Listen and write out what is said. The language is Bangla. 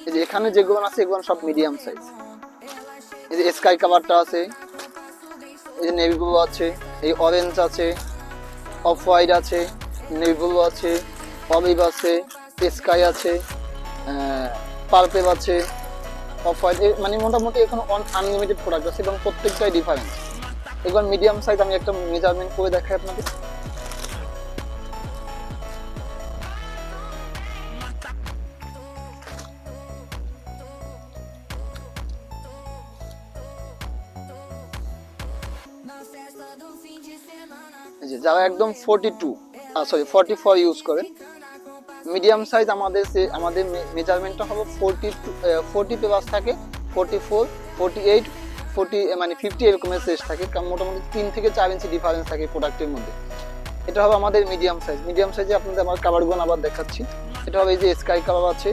এই যে এখানে যেগুলো আছে এগুলো সব মিডিয়াম সাইজ। এই যে স্কাই কাভারটা আছে, এই যে নেভি ব্লু আছে, এই অরেঞ্জ আছে, অফ হোয়াইট আছে, নেভি ব্লু আছে, অলিভ আছে, স্কাই আছে, পার্পেল আছে, অফ হোয়াইট, মানে মোটামুটি এখন আনলিমিটেড প্রোডাক্ট আছে এবং প্রত্যেকটাই ডিফারেন্স। এবার মিডিয়াম সাইজ আমি একটা মেজারমেন্ট করে দেখাই আপনাকে। যারা একদম 44 ইউজ করেন, মিডিয়াম সাইজ আমাদের মেজারমেন্টটা হবে 40 প্লাস থাকে, 44, 48, 40 মানে 50 এরকমের সাইজ থাকে, মোটামুটি 3 থেকে 4 ইঞ্চি ডিফারেন্স থাকে প্রোডাক্টের মধ্যে। এটা হবে আমাদের মিডিয়াম সাইজ। মিডিয়াম সাইজে আপনাদের আমার কাভারগুলো আবার দেখাচ্ছি। এটা হবে এই যে স্কাই কাভার আছে,